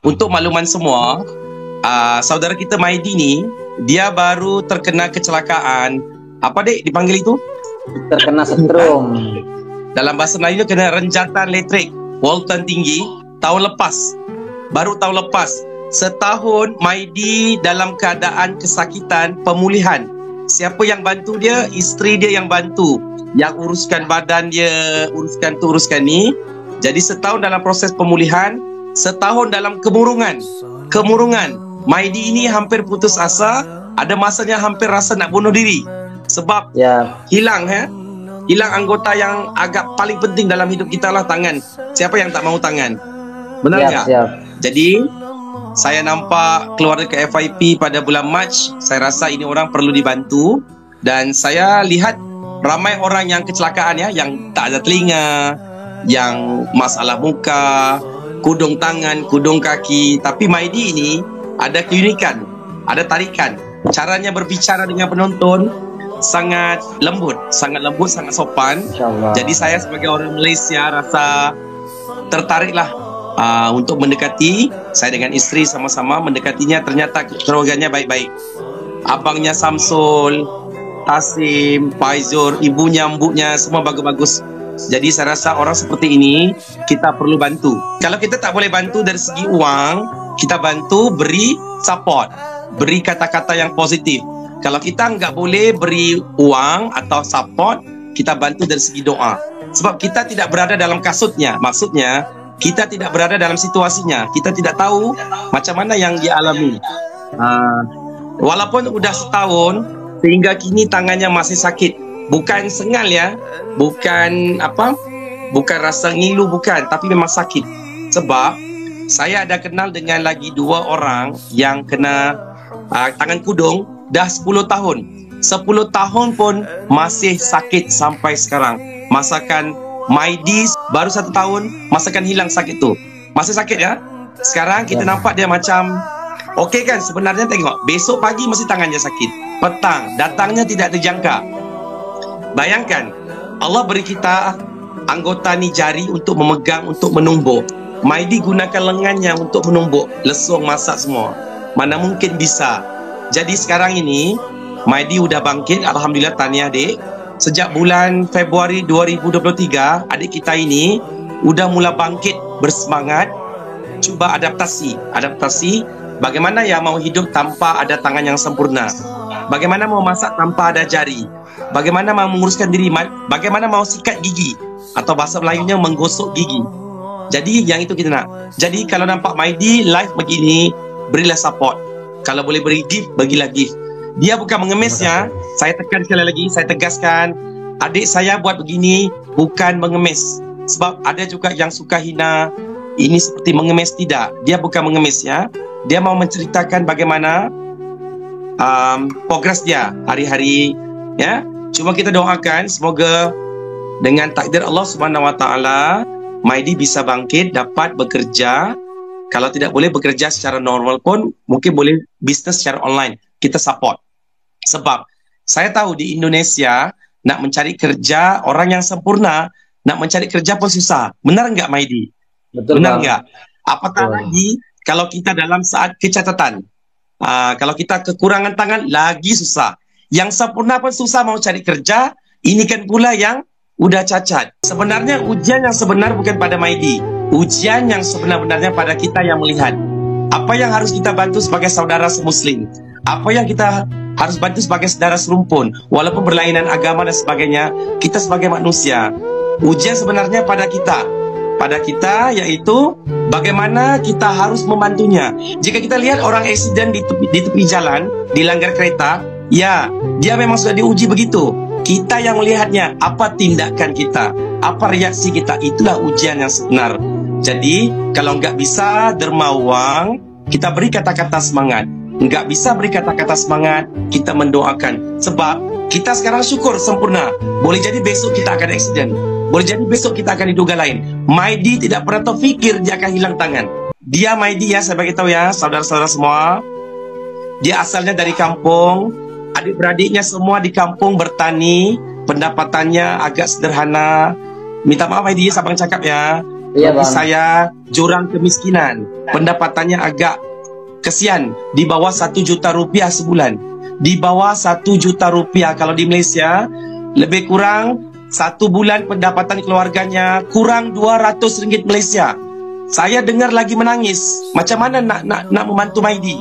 untuk makluman semua, saudara kita Maidi ni, dia baru terkena kecelakaan. Apa dek dipanggil itu? Terkena setrum. Dalam bahasa Melayu kena renjatan elektrik, voltan tinggi, tahun lepas. Baru tahun lepas. Setahun Maidi dalam keadaan kesakitan, pemulihan. Siapa yang bantu dia? Isteri dia yang bantu. Yang uruskan badan dia, uruskan tu, uruskan ni. Jadi setahun dalam proses pemulihan, setahun dalam kemurungan. Maidi ini hampir putus asa, ada masanya hampir rasa nak bunuh diri. Sebab hilang anggota yang agak paling penting dalam hidup kita lah, tangan. Siapa yang tak mahu tangan? Benar tak? Jadi saya nampak keluarga ke FIP pada bulan Mac. Saya rasa ini orang perlu dibantu. Dan saya lihat ramai orang yang kecelakaan ya, yang tak ada telinga, yang masalah muka, kudung tangan, kudung kaki. Tapi Maidi ini ada keunikan, ada tarikan. Caranya berbicara dengan penonton sangat lembut, sangat sopan. Jadi saya sebagai orang Malaysia rasa tertariklah untuk mendekati. Saya dengan isteri sama-sama mendekatinya. Ternyata keluarganya baik-baik. Abangnya Samsul, Tasim, Faizur, ibunya, mbuknya, semua bagus-bagus. Jadi saya rasa orang seperti ini kita perlu bantu. Kalau kita tak boleh bantu dari segi uang, kita bantu beri support, beri kata-kata yang positif. Kalau kita nggak boleh beri uang atau support, kita bantu dari segi doa. Sebab kita tidak berada dalam kasutnya. Maksudnya, kita tidak berada dalam situasinya. Kita tidak tahu macam mana yang dia alami. Walaupun sudah setahun, sehingga kini tangannya masih sakit. Bukan sengal ya, bukan rasa ngilu, bukan, tapi memang sakit. Sebab saya ada kenal dengan lagi 2 orang yang kena tangan kudung dah 10 tahun. 10 tahun pun masih sakit sampai sekarang. Masakan Maidi baru 1 tahun, masakan hilang sakit tu. Masih sakit ya. Sekarang kita nampak dia macam okey kan. Sebenarnya tengok, besok pagi masih tangannya sakit, petang datangnya tidak terjangka. Bayangkan, Allah beri kita anggota ni jari untuk memegang, untuk menumbuk. Maidi gunakan lengannya untuk menumbuk, lesung, masak semua. Mana mungkin bisa. Jadi sekarang ini Maidi udah bangkit, alhamdulillah, tahniah dek. Sejak bulan Februari 2023, adik kita ini udah mula bangkit, bersemangat, cuba adaptasi. Bagaimana ya mau hidup tanpa ada tangan yang sempurna? Bagaimana mau masak tanpa ada jari? Bagaimana mau menguruskan diri? Bagaimana mau sikat gigi? Atau bahasa Melayunya menggosok gigi. Jadi yang itu kita nak. Jadi kalau nampak Maidi live begini, berilah support. Kalau boleh beri gift, bagilah gift. Dia bukan mengemis ya. Saya tekan sekali lagi, saya tegaskan, adik saya buat begini bukan mengemis. Sebab ada juga yang suka hina, ini seperti mengemis. Tidak, dia bukan mengemis ya. Dia mau menceritakan bagaimana progres dia hari-hari ya. Cuma kita doakan semoga dengan takdir Allah Subhanahu Wa Taala, Maidi bisa bangkit, dapat bekerja. Kalau tidak boleh bekerja secara normal pun, mungkin boleh bisnes secara online. Kita support. Sebab saya tahu di Indonesia nak mencari kerja, orang yang sempurna nak mencari kerja pun susah. Benar enggak Maidi? Betul. Benar enggak? Apatah lagi kalau kita dalam saat kecacatan. Kalau kita kekurangan tangan, lagi susah. Yang sempurna pun susah mau cari kerja, ini kan pula yang udah cacat. Sebenarnya ujian yang sebenar bukan pada Maidi. Ujian yang sebenar-benarnya pada kita yang melihat. Apa yang harus kita bantu sebagai saudara semuslim? Apa yang kita harus bantu sebagai saudara serumpun? Walaupun berlainan agama dan sebagainya, kita sebagai manusia. Ujian sebenarnya pada kita. Pada kita yaitu bagaimana kita harus membantunya. Jika kita lihat orang aksiden di tepi jalan, dilanggar kereta, ya, dia memang sudah diuji begitu. Kita yang melihatnya, apa tindakan kita, apa reaksi kita, itulah ujian yang sebenar. Jadi, kalau nggak bisa dermawan, kita beri kata-kata semangat. Nggak bisa beri kata-kata semangat, kita mendoakan. Sebab kita sekarang syukur sempurna. Boleh jadi besok kita akan aksiden. Boleh jadi besok kita akan diduga lain. Maidi tidak pernah terfikir dia akan hilang tangan. Dia Maidi ya, saya bagi tahu ya, saudara-saudara semua. Dia asalnya dari kampung. Adik-beradiknya semua di kampung bertani. Pendapatannya agak sederhana. Minta maaf Maidi, siapa yang cakap ya. Iya, bagi Bang. saya jurang kemiskinan. Pendapatannya agak kesian, di bawah 1 juta rupiah sebulan. Di bawah 1 juta rupiah. Kalau di Malaysia lebih kurang 1 bulan pendapatan keluarganya kurang 200 ringgit Malaysia. Saya dengar lagi menangis. Macam mana nak membantu Maidi?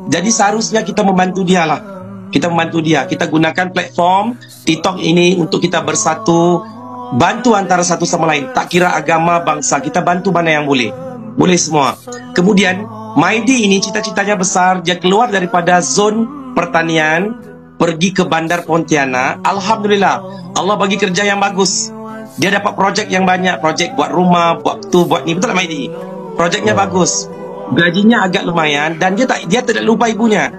Jadi seharusnya kita membantu dia lah. Kita membantu dia. Kita gunakan platform TikTok ini untuk kita bersatu, bantu antara satu sama lain. Tak kira agama, bangsa, kita bantu mana yang boleh. Boleh semua. Kemudian Maidi ini cita-citanya besar. Dia keluar daripada zon pertanian, pergi ke Bandar Pontianak. Alhamdulillah, Allah bagi kerja yang bagus. Dia dapat projek yang banyak. Projek buat rumah, buat tu, buat ni. Betul tak Maidi? Projeknya bagus. Gajinya agak lumayan. Dan dia tidak lupa ibunya.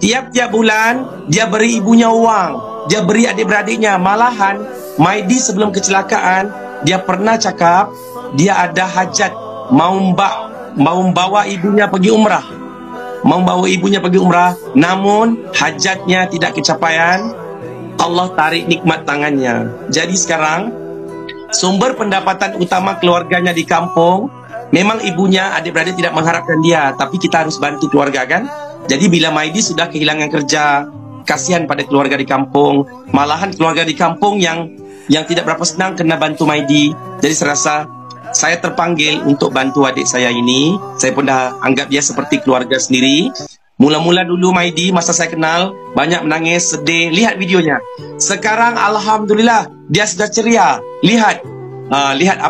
Tiap-tiap bulan dia beri ibunya uang. Dia beri adik-beradiknya. Malahan Maidi sebelum kecelakaan, dia pernah cakap dia ada hajat mau membawa ibunya pergi umrah. Membawa ibunya pergi umrah, namun hajatnya tidak kecapaian. Allah tarik nikmat tangannya. Jadi sekarang sumber pendapatan utama keluarganya di kampung. Memang ibunya, adik-beradik tidak mengharapkan dia, tapi kita harus bantu keluarga kan. Jadi bila Maidi sudah kehilangan kerja, kasihan pada keluarga di kampung. Malahan keluarga di kampung yang tidak berapa senang kena bantu Maidi. Jadi saya rasa saya terpanggil untuk bantu adik saya ini. Saya pun dah anggap dia seperti keluarga sendiri. Mula-mula dulu Maidi, masa saya kenal, banyak menangis, sedih. Lihat videonya. Sekarang Alhamdulillah, dia sudah ceria. Lihat. Lihat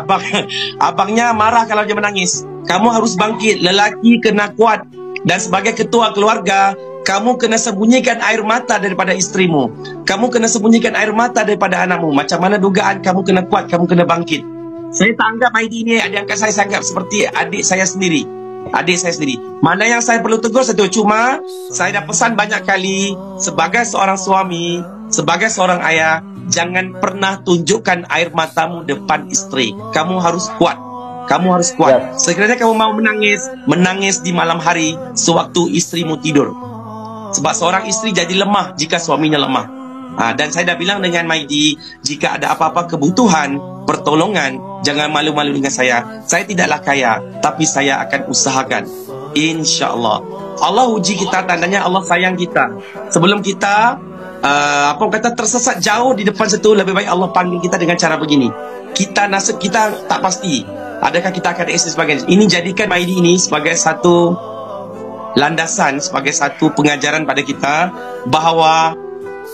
abangnya marah kalau dia menangis. Kamu harus bangkit. Lelaki kena kuat. Dan sebagai ketua keluarga, kamu kena sembunyikan air mata daripada istrimu. Kamu kena sembunyikan air mata daripada anakmu. Macam mana dugaan, kamu kena kuat, kamu kena bangkit. Saya tak anggap Maidi ini adik angkat saya anggap seperti adik saya sendiri. Adik saya sendiri. Mana yang saya perlu tegur satu. Cuma saya dah pesan banyak kali, sebagai seorang suami, sebagai seorang ayah, jangan pernah tunjukkan air matamu depan istri. Kamu harus kuat. Kamu harus kuat. Sekiranya kamu mau menangis, menangis di malam hari sewaktu istrimu tidur. Sebab seorang istri jadi lemah jika suaminya lemah. Dan saya dah bilang dengan Maidi, jika ada apa-apa kebutuhan, pertolongan, jangan malu-malu dengan saya. Saya tidaklah kaya, tapi saya akan usahakan. InsyaAllah. Allah uji kita, tandanya Allah sayang kita. Sebelum kita tersesat jauh di depan situ, lebih baik Allah panggil kita dengan cara begini. Nasib kita tak pasti. Adakah kita akan eksis sebagainya. Ini jadikan Maidi ini sebagai satu landasan, sebagai satu pengajaran pada kita bahawa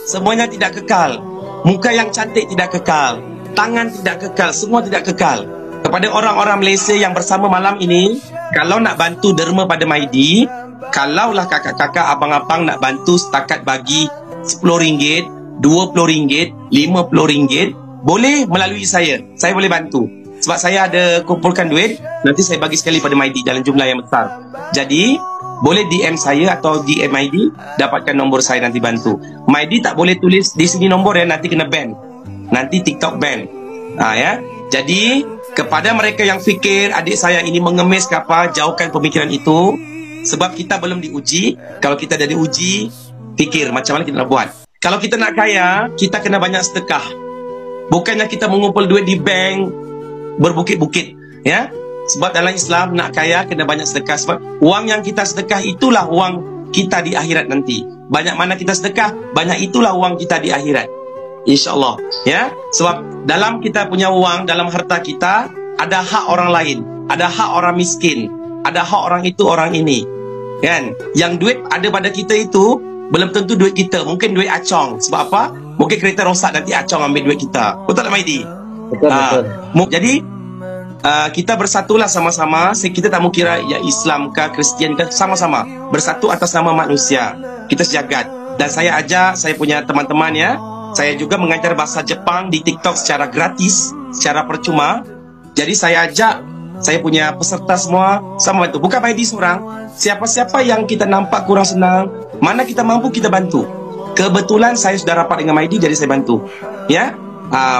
semuanya tidak kekal. Muka yang cantik tidak kekal, tangan tidak kekal, semua tidak kekal. Kepada orang-orang Malaysia yang bersama malam ini, kalau nak bantu derma pada Maidi, kalaulah kakak-kakak, abang-abang nak bantu setakat bagi RM10, RM20, RM50, boleh melalui saya boleh bantu. Sebab saya ada kumpulkan duit, nanti saya bagi sekali pada Maidi dalam jumlah yang besar. Jadi boleh DM saya atau DM Maidi, dapatkan nombor saya, nanti bantu. Maidi tak boleh tulis di sini nombor ya, nanti kena ban. Nanti TikTok ban. Ya. Jadi kepada mereka yang fikir adik saya ini mengemis ke apa, jauhkan pemikiran itu. Sebab kita belum diuji. Kalau kita dah diuji, fikir macam mana kita nak buat. Kalau kita nak kaya, kita kena banyak sedekah. Bukannya kita mengumpul duit di bank berbukit-bukit, ya. Sebab dalam Islam nak kaya kena banyak sedekah. Sebab wang yang kita sedekah itulah wang kita di akhirat nanti. Banyak mana kita sedekah, banyak itulah wang kita di akhirat. InsyaAllah, ya. Sebab dalam kita punya wang, dalam harta kita, ada hak orang lain, ada hak orang miskin, ada hak orang itu, orang ini, kan. Yang duit ada pada kita itu belum tentu duit kita, mungkin duit acong. Sebab apa? Mungkin kereta rosak, nanti acong ambil duit kita. Betul tak Maidi? Betul. Jadi kita bersatulah sama-sama. Kita tak mau kira ya Islam ke Kristian ke, sama-sama bersatu atas nama manusia. Kita sejagat. Dan saya ajak saya punya teman-teman ya, saya juga mengajar bahasa Jepang di TikTok secara gratis, secara percuma. Jadi saya ajak saya punya peserta semua sama bantu. Bukan Maidi seorang. Siapa-siapa yang kita nampak kurang senang, mana kita mampu kita bantu. Kebetulan saya sudah rapat dengan Maidi, jadi saya bantu. Ya.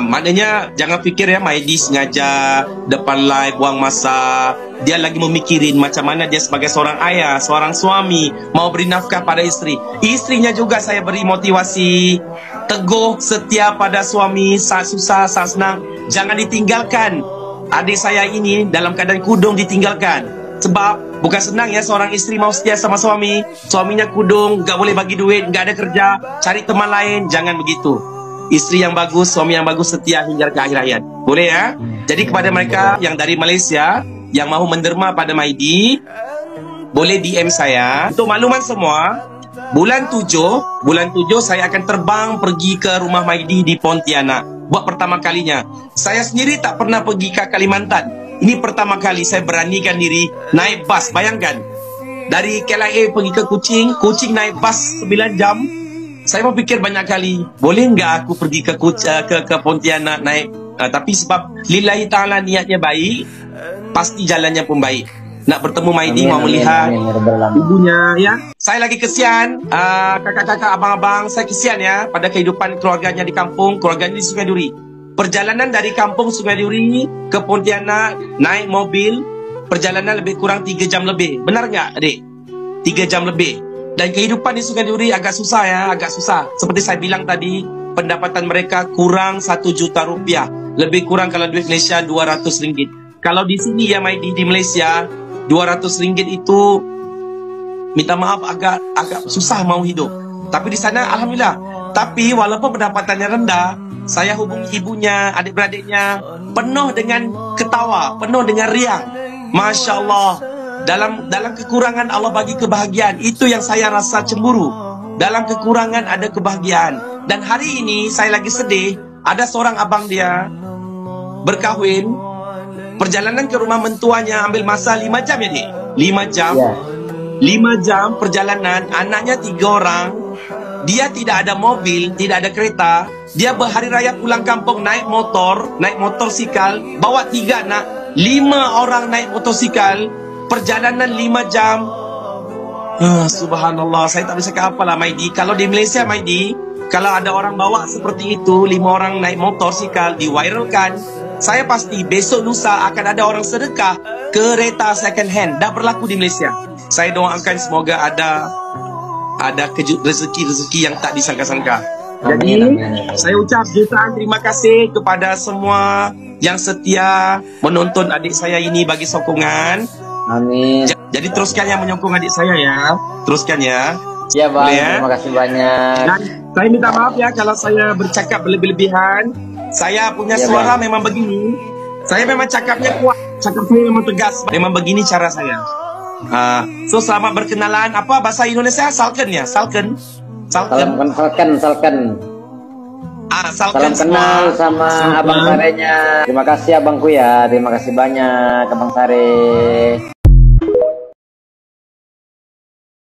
Maknanya jangan fikir ya Maidi sengaja depan live buang masa. Dia lagi memikirin macam mana dia sebagai seorang ayah, seorang suami mau beri nafkah pada isteri. Istrinya juga saya beri motivasi, teguh, setia pada suami, saat susah, saat senang, jangan ditinggalkan. adik saya ini dalam keadaan kudung ditinggalkan. Sebab bukan senang ya seorang istri mau setia sama suami, suaminya kudung, gak boleh bagi duit, gak ada kerja, cari teman lain. Jangan begitu. Istri yang bagus, suami yang bagus, setia hingga ke akhir hayat. Boleh ya? Jadi kepada mereka yang dari Malaysia yang mahu menderma pada Maidi, boleh DM saya. Untuk makluman semua, bulan 7 saya akan terbang pergi ke rumah Maidi di Pontianak. Buat pertama kalinya. Saya sendiri tak pernah pergi ke Kalimantan. Ini pertama kali saya beranikan diri naik bas. Bayangkan, dari KLIA pergi ke Kuching naik bas 9 jam. Saya mau pikir banyak kali, boleh nggak aku pergi ke Pontianak naik? Tapi sebab lillahi ta'ala niatnya baik, pasti jalannya pun baik. Nak bertemu Maidi, mau melihat ibunya ya. Saya lagi kesian, kakak-kakak, abang-abang, saya kesian ya pada kehidupan keluarganya di kampung, keluarganya di Sungai Duri. Perjalanan dari kampung Sungai Duri ke Pontianak naik mobil, perjalanan lebih kurang 3 jam lebih. Benar nggak, adik? 3 jam lebih. Dan kehidupan di Sungai Duri agak susah ya, agak susah. Seperti saya bilang tadi, pendapatan mereka kurang 1 juta rupiah. Lebih kurang kalau duit Malaysia 200 ringgit. Kalau di sini ya Maidi, di Malaysia 200 ringgit itu minta maaf agak susah mau hidup. Tapi di sana alhamdulillah. Tapi walaupun pendapatannya rendah, saya hubungi ibunya, adik-beradiknya, penuh dengan ketawa, penuh dengan riang. Masya Allah, dalam kekurangan Allah bagi kebahagiaan. Itu yang saya rasa cemburu. Dalam kekurangan ada kebahagiaan. Dan hari ini saya lagi sedih, ada seorang abang dia berkahwin, perjalanan ke rumah mentuanya ambil masa 5 jam ya, Dik? 5 jam. Ya. 5 jam perjalanan, anaknya 3 orang. Dia tidak ada mobil, tidak ada kereta. Dia berhari raya pulang kampung naik motorsikal, bawa 3 anak, 5 orang naik motorsikal, perjalanan 5 jam. Subhanallah, saya tak bisa cakap apalah Maidi. Kalau di Malaysia Maidi, kalau ada orang bawa seperti itu, 5 orang naik motorsikal, diviralkan, saya pasti besok lusa akan ada orang sedekah kereta second hand. Dah berlaku di Malaysia. Saya doakan semoga ada rezeki yang tak disangka-sangka. Jadi saya ucap jutaan terima kasih kepada semua yang setia menonton adik saya ini bagi sokongan. Amin. Jadi teruskan yang menyokong adik saya ya. Teruskan ya. Ya Bang, ya? terima kasih banyak. Dan saya minta maaf ya kalau saya bercakap berlebih-lebihan. Saya punya suara memang begini. Saya memang cakapnya kuat. Cakap saya memang tegas. Memang begini cara saya. So selamat berkenalan. Apa bahasa Indonesia? Salken ya? Salken. Salken. Salken. Salken. Salam kenal sama Abang Sarenya. Terima kasih abangku ya. Terima kasih banyak Abang Sare.